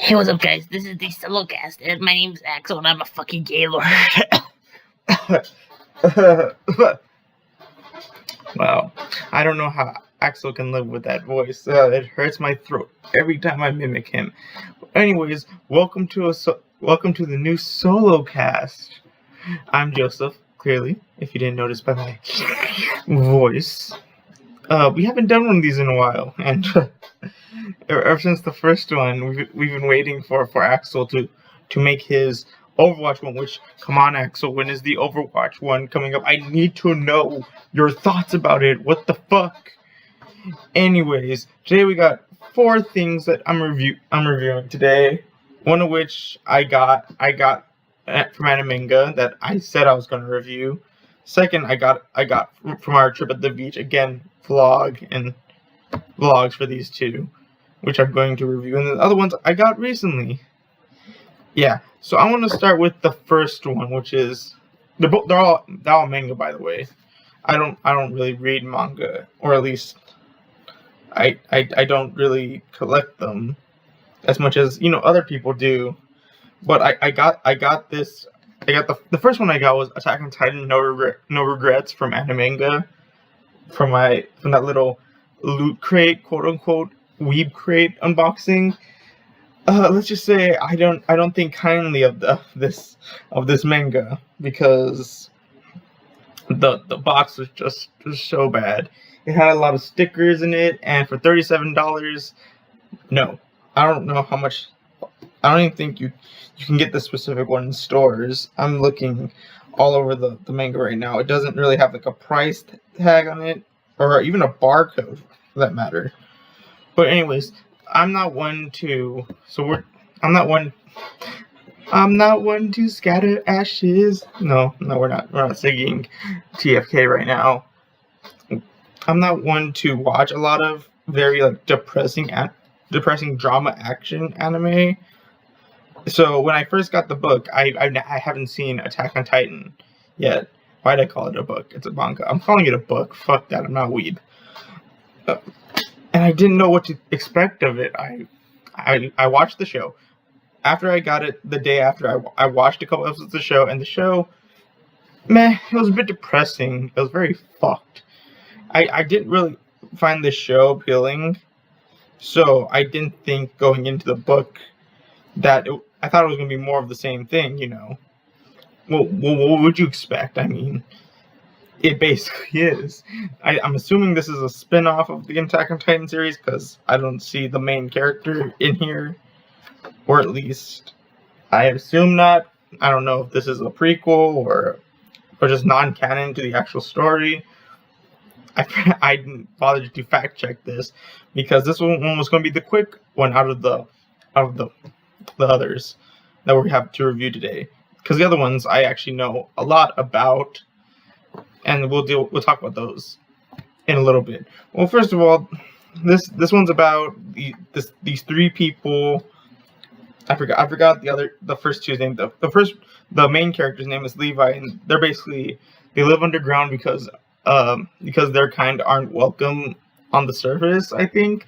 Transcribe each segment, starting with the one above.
Hey, what's up, guys? This is the Solocast, and my name's Axel, and I'm a fucking gaylord. Wow, I don't know how Axel can live with that voice. It hurts my throat every time I mimic him. Anyways, welcome to the new Solocast. I'm Joseph. Clearly, if you didn't notice by my voice, we haven't done one of these in a while, and ever since the first one, we've been waiting for Axel to make his Overwatch one. Which, come on, Axel, when is the Overwatch one coming up? I need to know your thoughts about it. What the fuck? Anyways, today we got 4 things that I'm reviewing today. One of which I got from Animanga that I said I was going to review. Second, I got from our trip at the beach. Again, vlogs for these 2, which I'm going to review, and the other ones I got recently. Yeah, so I want to start with the first one, which is they're all manga, by the way. I don't really read manga, or at least I don't really collect them as much as other people do. But I got the first one I got was Attack on Titan No Regrets from Animanga, from that little loot crate, quote unquote weeb crate unboxing. Let's just say I don't think kindly of this manga, because the box was just so bad. It had a lot of stickers in it, and for $37, no, I don't know how much. I don't even think you can get this specific one in stores. I'm looking all over the manga right now. It doesn't really have like a price tag on it, or even a barcode for that matter. But anyways, I'm not one to scatter ashes. No, we're not singing TFK right now. I'm not one to watch a lot of very depressing drama action anime. So when I first got the book, I haven't seen Attack on Titan yet. Why'd I call it a book? It's a manga. I'm calling it a book. Fuck that. I'm not weeb. And I didn't know what to expect of it. I watched the show. After I got it, the day after, I watched a couple episodes of the show, and the show, it was a bit depressing. It was very fucked. I didn't really find the show appealing, so I didn't think going into the book that I thought it was going to be more of the same thing, Well, what would you expect? I mean, it basically is. I'm assuming this is a spin-off of the Attack on Titan series, because I don't see the main character in here. Or at least, I assume not. I don't know if this is a prequel or just non-canon to the actual story. I didn't bother to fact check this, because this one was going to be the quick one out of the others that we have to review today. Because the other ones I actually know a lot about, and we'll talk about those in a little bit. Well, first of all, this one's about these 3 people. I forgot the first 2's name. The main character's name is Levi, and they live underground because their kind aren't welcome on the surface, I think.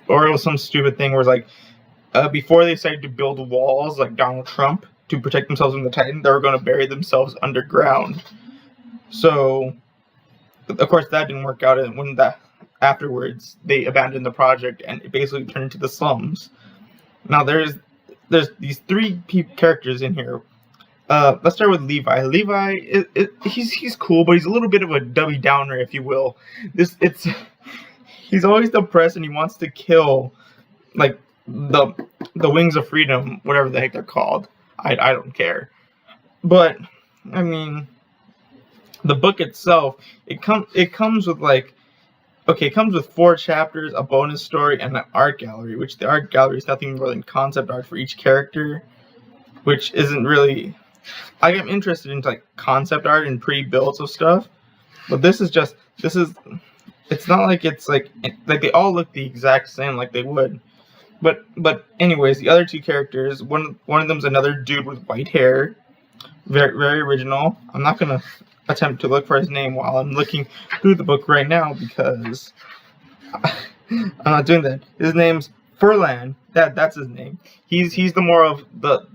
Or it was some stupid thing where it's before they decided to build walls like Donald Trump to protect themselves from the Titan, they were going to bury themselves underground. So, of course, that didn't work out, and afterwards they abandoned the project, and it basically turned into the slums. Now there's these 3 characters in here. Let's start with Levi. Levi, he's cool, but he's a little bit of a Debbie Downer, if you will. He's always depressed, and he wants to kill the Wings of Freedom, whatever the heck they're called. I don't care. But I mean, the book itself, it comes with it comes with 4 chapters, a bonus story, and an art gallery, which the art gallery is nothing more than concept art for each character, which isn't really. I am interested in concept art and pre-builds of stuff, but this is. It's not like it's like they all look the exact same like they would. But anyways, the other 2 characters, one of them's another dude with white hair, very very original. I'm not gonna attempt to look for his name while I'm looking through the book right now, because I'm not doing that. His name's Furlan, that's his name. He's the more of the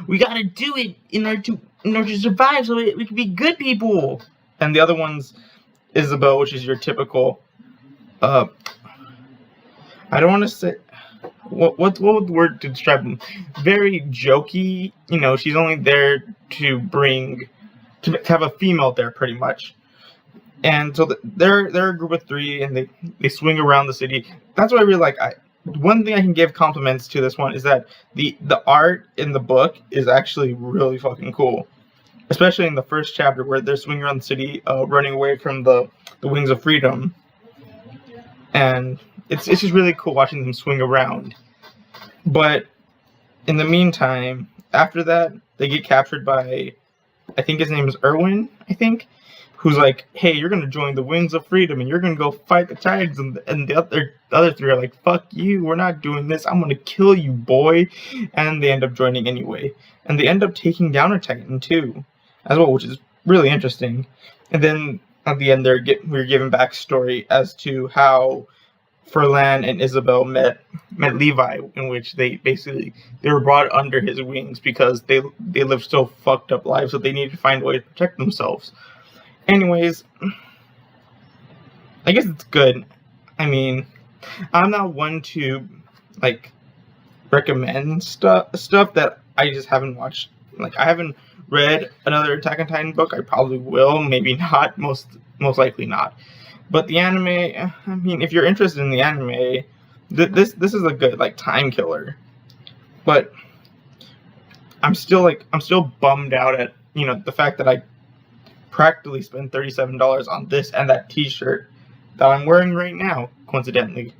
we gotta do it in order to survive, so we can be good people. And the other one's Isabel, which is your typical. I don't want to say. What would the word to describe him? Very jokey. She's only there to have a female there, pretty much. And so they're a group of 3, and they swing around the city. That's what I really like. One thing I can give compliments to this one is that the art in the book is actually really fucking cool, especially in the first chapter where they're swinging around the city, running away from the Wings of Freedom, and it's just really cool watching them swing around. But in the meantime, after that, they get captured by, I think his name is Erwin, who's like, hey, you're going to join the Wings of Freedom, and you're going to go fight the Titans, and the other 3 are like, fuck you, we're not doing this, I'm going to kill you, boy. And they end up joining anyway. And they end up taking down a Titan, too, as well, which is really interesting. And then, at the end, we're given backstory as to how Furlan and Isabel met Levi, in which they were brought under his wings because they lived so fucked up lives that they needed to find a way to protect themselves. Anyways, I guess it's good. I mean, I'm not one to recommend stuff that I just haven't watched. I haven't read another Attack on Titan book. I probably will, maybe not, most likely not. But the anime, I mean, if you're interested in the anime, this is a good time killer. But I'm still bummed out at the fact that I practically spent $37 on this and that T-shirt that I'm wearing right now. Coincidentally,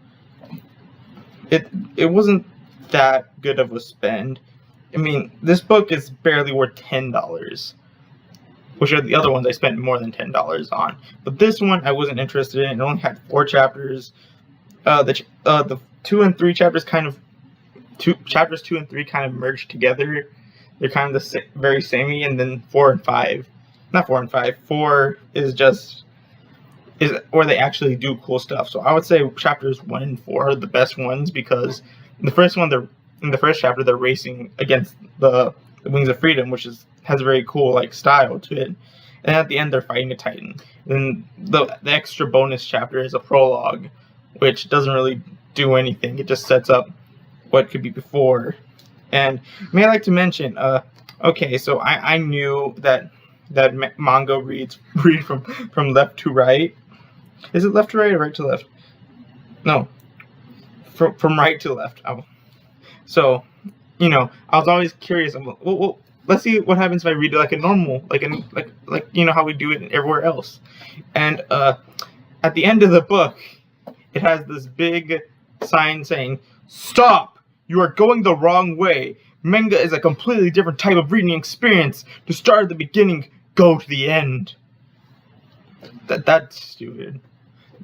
it wasn't that good of a spend. I mean, this book is barely worth $10. Which are the other ones I spent more than $10 on. But this one I wasn't interested in. It only had 4 chapters. The 2 and 3 chapters chapters 2 and 3 kind of merged together. They're kind of very samey, and then 4 and 5, not 4 and 5. 4 is where they actually do cool stuff. So I would say chapters 1 and 4 are the best ones because in the first chapter they're racing against the Wings of Freedom, which has a very cool style to it. And at the end they're fighting a Titan. Then the extra bonus chapter is a prologue, which doesn't really do anything. It just sets up what could be before. And may I like to mention, okay, so I knew that manga read from left to right. Is it left to right or right to left? No, from right to left. So, I was always curious. Well, let's see what happens if I read it like a normal, like how we do it everywhere else. And at the end of the book, it has this big sign saying, "Stop! You are going the wrong way. Manga is a completely different type of reading experience. To start at the beginning, go to the end." That's stupid.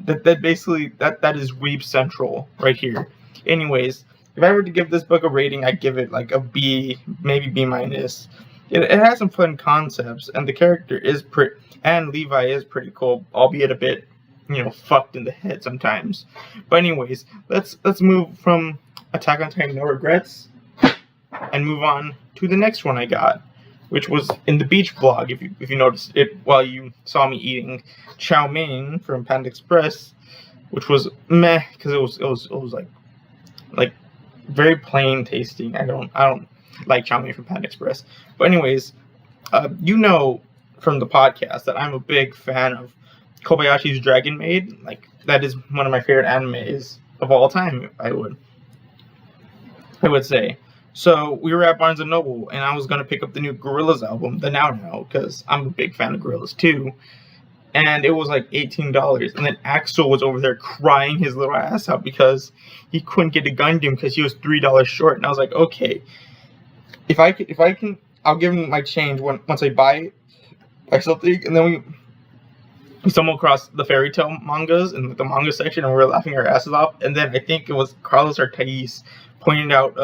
That basically that is Weeb Central right here. Anyways, if I were to give this book a rating, I'd give it a B, maybe B minus. It has some fun concepts, and the character is and Levi is pretty cool, albeit a bit, fucked in the head sometimes. But anyways, let's move from Attack on Titan No Regrets and move on to the next one I got, which was in the beach blog. If you noticed it while you saw me eating chow mein from Panda Express, which was meh because it was like very plain tasting. I don't like chow mein from Panda Express. But anyways, from the podcast that I'm a big fan of Kobayashi's Dragon Maid. That is one of my favorite animes of all time, I would say. So we were at Barnes & Noble, and I was going to pick up the new Gorillaz album, the Now, because I'm a big fan of Gorillaz too. And it was $18. And then Axel was over there crying his little ass out because he couldn't get a Gundam because he was $3 short. And I was like, okay, if I can, I'll give him my change once I buy something. And then we stumbled across the fairy tale mangas in the manga section, and we were laughing our asses off. And then I think it was Carlos or Thais pointed out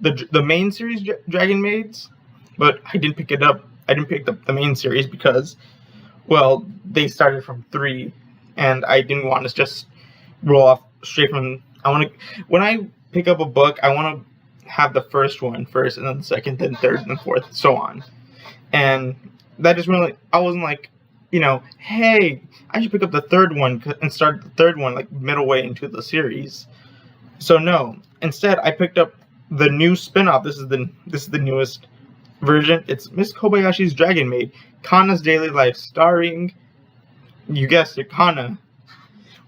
the main series Dragon Maids, but I didn't pick it up. I didn't pick up the main series because, well, they started from 3, and I didn't want to just roll off straight from. When I pick up a book, I want to have the first one first, and then the second, then third, and then fourth, so on. And that just really, I wasn't like, hey, I should pick up the third one and start the third one like middle way into the series. So no, instead I picked up the new spin-off. This is the newest version. It's Miss Kobayashi's Dragon Maid, Kana's Daily Life, starring, you guessed it, Kana,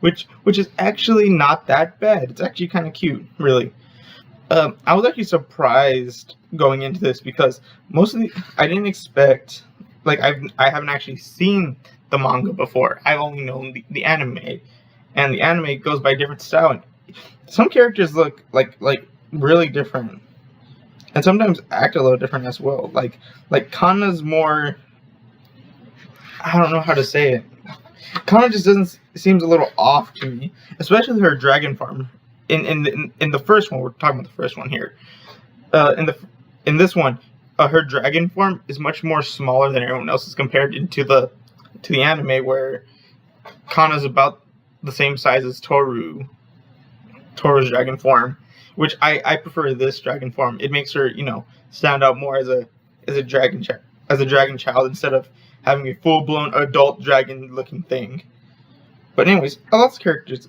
which is actually not that bad. It's actually kind of cute, really. I was actually surprised going into this because I didn't expect, like, I haven't actually seen the manga before. I've only known the anime, and the anime goes by a different style. And some characters look like really different, and sometimes act a little different as well. Like Kana's more, I don't know how to say it. Kana just seems a little off to me, especially her dragon form. In the first one, we're talking about the first one here. In this one, her dragon form is much more smaller than everyone else's compared to the anime, where Kana's about the same size as Toru's dragon form, which I prefer this dragon form. It makes her stand out more as a dragon child instead of having a full blown adult dragon looking thing. But anyways, lots of characters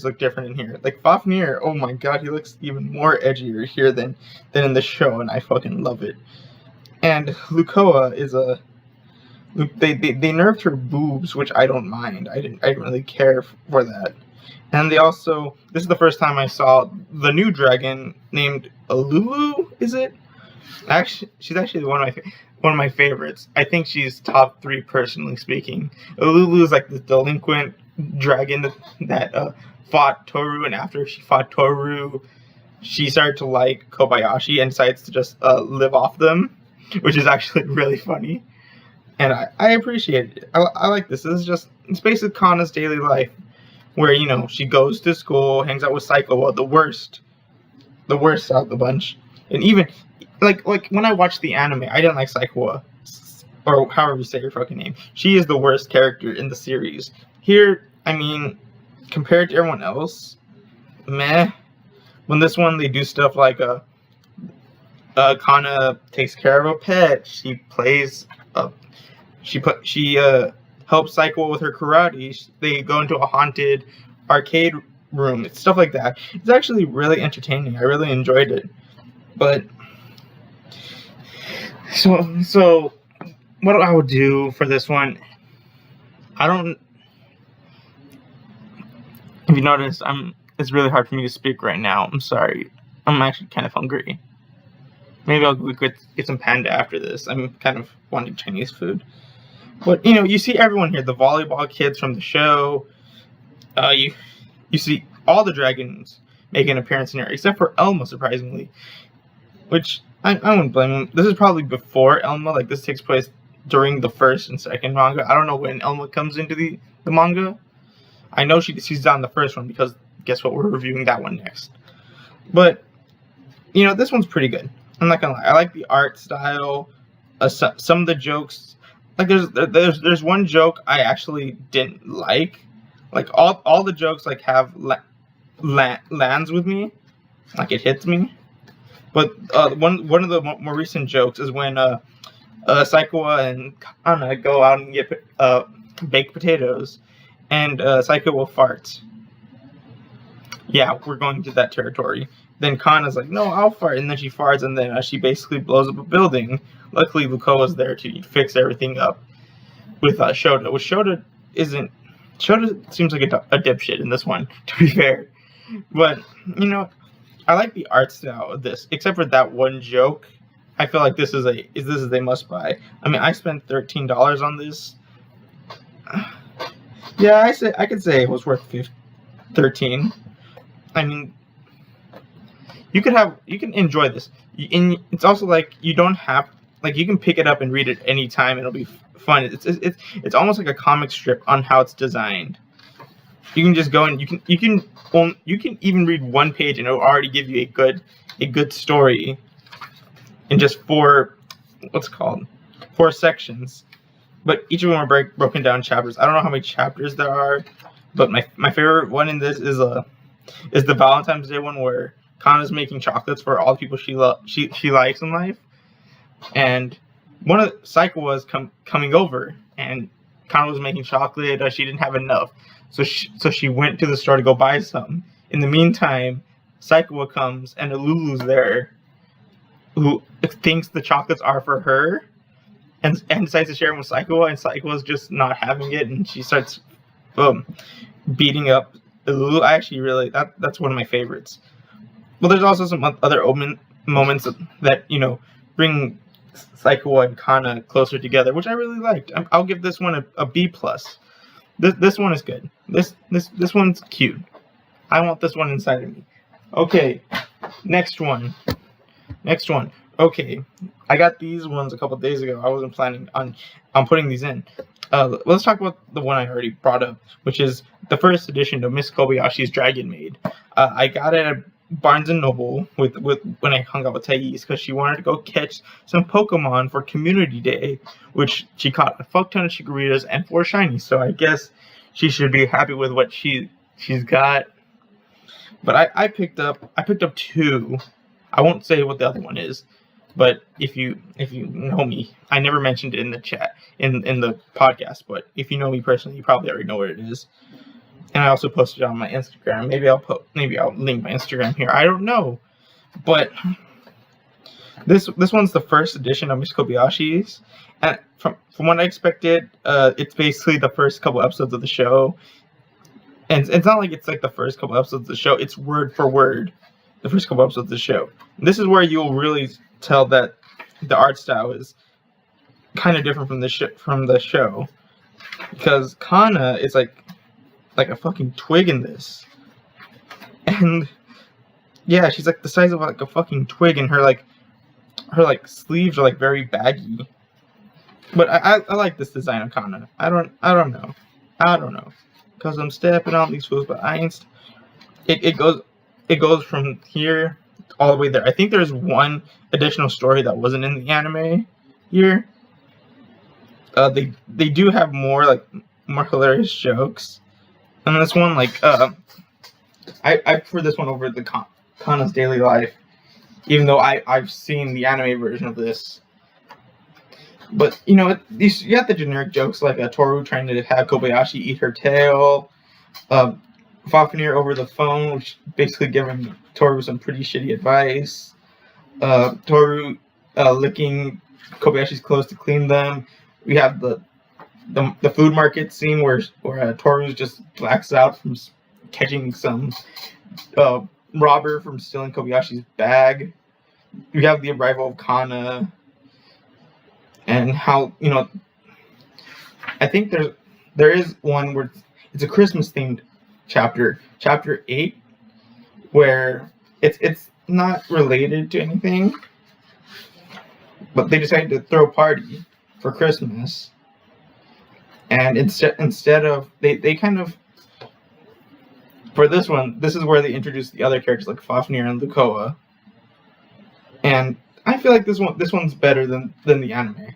look different in here. Like Fafnir, oh my god, he looks even more edgier here than in the show, and I fucking love it. And Lukoa is they nerfed her boobs, which I don't mind. I didn't really care for that. And this is the first time I saw the new dragon named Alulu, is it? Actually, she's actually one of my favorites. I think she's top 3 personally speaking. Alulu is like the delinquent dragon that fought Toru, and after she fought Toru, she started to like Kobayashi and decides to just live off them, which is actually really funny. And I appreciate it. I like this. It's basically Kana's daily life, where she goes to school, hangs out with Saikawa, the worst out of the bunch. And even like when I watched the anime, I didn't like Saikawa, or however you say her fucking name. She is the worst character in the series. Here, I mean, compared to everyone else, meh. When this one, they do stuff like Kana takes care of a pet. She plays she helps Saikawa with her karate. They go into a haunted arcade room. It's stuff like that. It's actually really entertaining. I really enjoyed it. But so what I would do for this one, if you notice, it's really hard for me to speak right now. I'm sorry. I'm actually kind of hungry. Maybe I'll get some panda after this. I'm kind of wanting Chinese food. But you see everyone here, the volleyball kids from the show. You see all the dragons make an appearance in here, except for Elma, surprisingly. Which I wouldn't blame him. This is probably before Elma. Like, this takes place during the first and second manga. I don't know when Elma comes into the manga. I know she's on the first one because guess what? We're reviewing that one next. But this one's pretty good. I'm not gonna lie. I like the art style. Some of the jokes, like there's one joke I actually didn't like. Like all the jokes like have lands with me, like it hits me. But one of the more recent jokes is when Saikawa and Kana go out and get baked potatoes, and Saikawa farts. Yeah, we're going to that territory. Then Kana's like, no, I'll fart, and then she farts, and then she basically blows up a building. Luckily, Lukoa's there to fix everything up with Shota. Which Shota seems like a dipshit in this one, to be fair. But I like the art style of this, except for that one joke. I feel like this is a must buy. I mean, I spent $13 on this. Yeah, I could say it was worth $13. I mean, you can enjoy this. It's also like you don't have, like, you can pick it up and read it any time. It'll be fun. It's almost like a comic strip on how it's designed. You can just go and you can even read one page and it'll already give you a good story in just four sections. But each of them are broken down chapters. I don't know how many chapters there are, but my favorite one in this is is the Valentine's Day one where Kana's making chocolates for all the people she likes in life, and one of Psycho was coming over, and Kana was making chocolate. She didn't have enough, so she went to the store to go buy some. In the meantime, Psycho comes and Lulu's there, who thinks the chocolates are for her, and decides to share them with Psycho, and Psycho's just not having it, and she starts beating up Lulu. I actually really that's one of my favorites. Well, there's also some other moments that bring Psycho and Kana closer together, which I really liked. I'll give this one a B plus. This one is good. This one's cute. I want this one inside of me. Okay, next one. Okay, I got these ones a couple days ago. I wasn't planning on putting these in. Let's talk about the one I already brought up, which is the first edition of Miss Kobayashi's Dragon Maid. I got it at Barnes & Noble with when I hung out with Thais, because she wanted to go catch some Pokemon for Community Day, which she caught a fuck ton of Chigaritas and 4 shinies, so I guess she should be happy with what she's got. But I picked up 2. I won't say what the other one is, but if you know me, I never mentioned it in the chat in the podcast, but if you know me personally, you probably already know what it is. And I also posted it on my Instagram. Maybe I'll link my Instagram here. I don't know, but this one's the first edition of Miss Kobayashi's, and from what I expected, it's basically the first couple episodes of the show. And it's not like it's like the first couple episodes of the show. It's word for word the first couple episodes of the show. And this is where you'll really tell that the art style is kind of different from the show, because Kana is like a fucking twig in this, and yeah, she's like the size of like a fucking twig, and her sleeves are like very baggy. But I like this design of Kana. I don't know, because I'm stepping on these fools, but I ain't. It goes from here all the way there. I think there's one additional story that wasn't in the anime here. They do have more hilarious jokes. And this one, I prefer this one over the Kana's Daily Life, even though I've seen the anime version of this. But you got the generic jokes like Toru trying to have Kobayashi eat her tail, Fafnir over the phone, which basically giving Toru some pretty shitty advice, Toru licking Kobayashi's clothes to clean them. We have the food market scene where Toru just blacks out from catching some robber from stealing Kobayashi's bag. We have the arrival of Kana, and how I think there is one where it's a Christmas themed chapter 8, where it's not related to anything, but they decided to throw a party for Christmas. And instead of they kind of, for this one, this is where they introduce the other characters like Fafnir and Lukoa. And I feel like this one's better than the anime,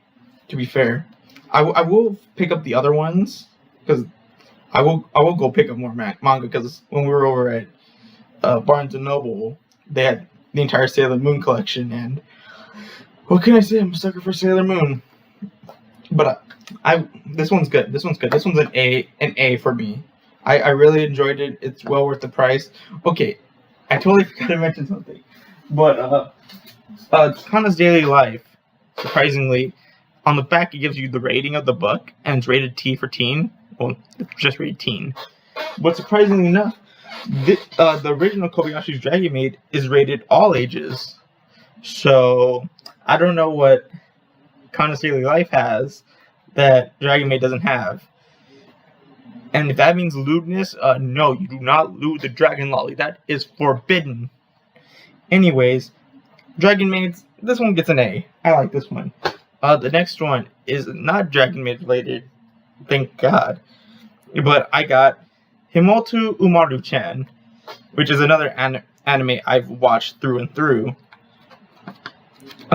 to be fair. I will pick up the other ones, because I will go pick up more manga, because when we were over at Barnes & Noble, they had the entire Sailor Moon collection, and what can I say? I'm a sucker for Sailor Moon. But this one's good. This one's an A for me. I really enjoyed it. It's well worth the price. Okay, I totally forgot to mention something. But Kana's Daily Life, surprisingly, on the back it gives you the rating of the book, and it's rated T for teen. Well, it's just rated teen. But surprisingly enough, the original Kobayashi's Dragon Maid is rated all ages. So I don't know what Kana's Daily Life has that Dragon Maid doesn't have. And if that means lewdness, no, you do not lewd the Dragon Lolly. That is forbidden. Anyways, Dragon Maids, this one gets an A. I like this one. The next one is not Dragon Maid related, thank God. But I got Himoto Umaru-chan, which is another anime I've watched through and through.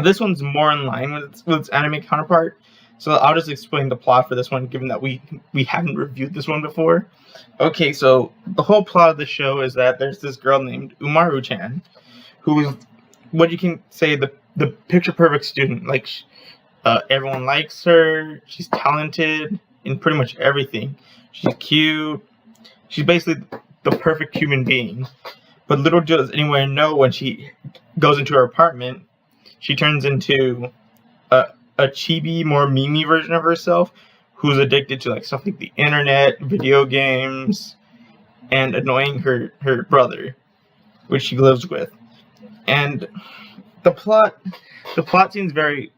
This one's more in line with its anime counterpart. So I'll just explain the plot for this one, given that we haven't reviewed this one before. Okay, so the whole plot of the show is that there's this girl named Umaru-chan, who is what you can say the picture perfect student. Like, everyone likes her. She's talented in pretty much everything. She's cute. She's basically the perfect human being. But little does anyone know, when she goes into her apartment, she turns into a chibi, more memey version of herself, who's addicted to like stuff like the internet, video games, and annoying her brother, which she lives with. And the plot seems very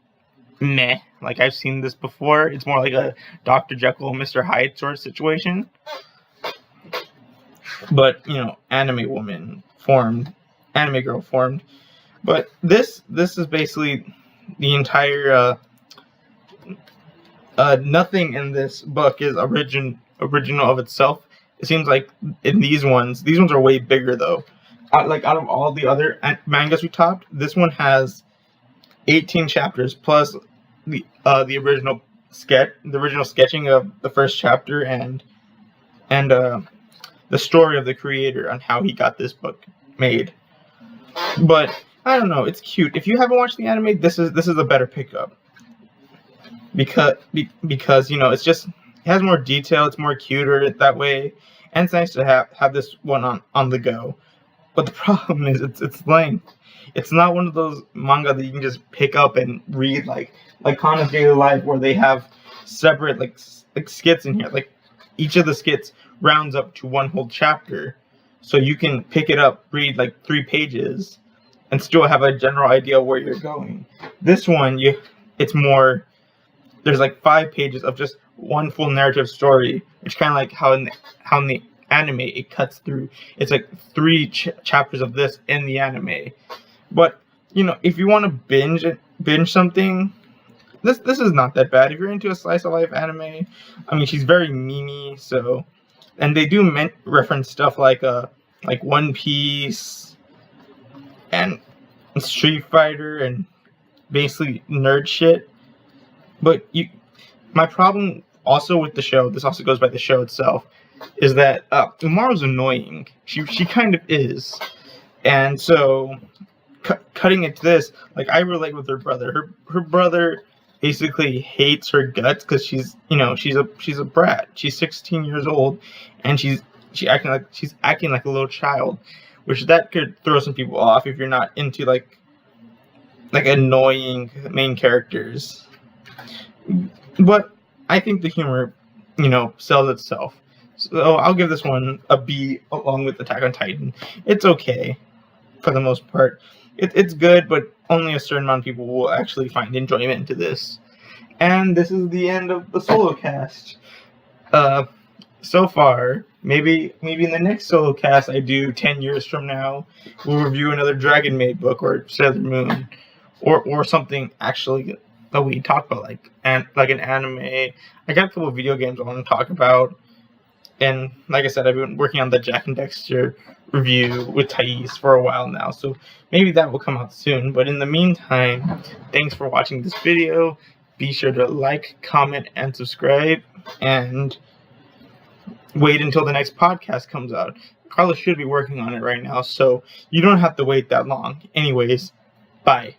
meh. Like, I've seen this before. It's more like a Dr. Jekyll and Mr. Hyde sort of situation. But, anime girl formed. But this is basically the entire nothing in this book is original of itself. It seems like in these ones are way bigger though. Out of all the other mangas we topped, this one has 18 chapters plus the original sketching of the first chapter and the story of the creator on how he got this book made. But I don't know, it's cute. If you haven't watched the anime, this is a better pickup. Because it's just, it has more detail, it's more cuter that way, and it's nice to have this one on the go. But the problem is its length. It's not one of those manga that you can just pick up and read like Kana's Daily Life, where they have separate like skits in here. Like, each of the skits rounds up to one whole chapter, so you can pick it up, read like 3 pages, and still have a general idea of where you're going. This one, it's more. There's like 5 pages of just one full narrative story, which kind of like how in the anime it cuts through. It's like 3 chapters of this in the anime. But if you want to binge something, this is not that bad. If you're into a slice of life anime, I mean, she's very memey. So, and they do reference stuff like One Piece and Street Fighter and basically nerd shit. But my problem also with the show, this also goes by the show itself, is that Umaru's annoying. She kind of is, and so cutting it to this, like, I relate with her brother. Her brother basically hates her guts because she's a brat. She's 16 years old, and she's acting like a little child, which that could throw some people off if you're not into like annoying main characters. But I think the humor, sells itself. So I'll give this one a B along with Attack on Titan. It's okay for the most part. It's good, but only a certain amount of people will actually find enjoyment into this. And this is the end of the Solocast. So far, maybe in the next Solocast I do 10 years from now, we'll review another Dragon Maid book or Sailor Moon, or something actually that we talk about, like an anime. I got a couple of video games I want to talk about, and like I said, I've been working on the Jack and Dexter review with Thais for a while now, so maybe that will come out soon. But in the meantime, thanks for watching this video. Be sure to like, comment, and subscribe, and wait until the next podcast comes out. Carlos should be working on it right now, so you don't have to wait that long. Anyways, bye.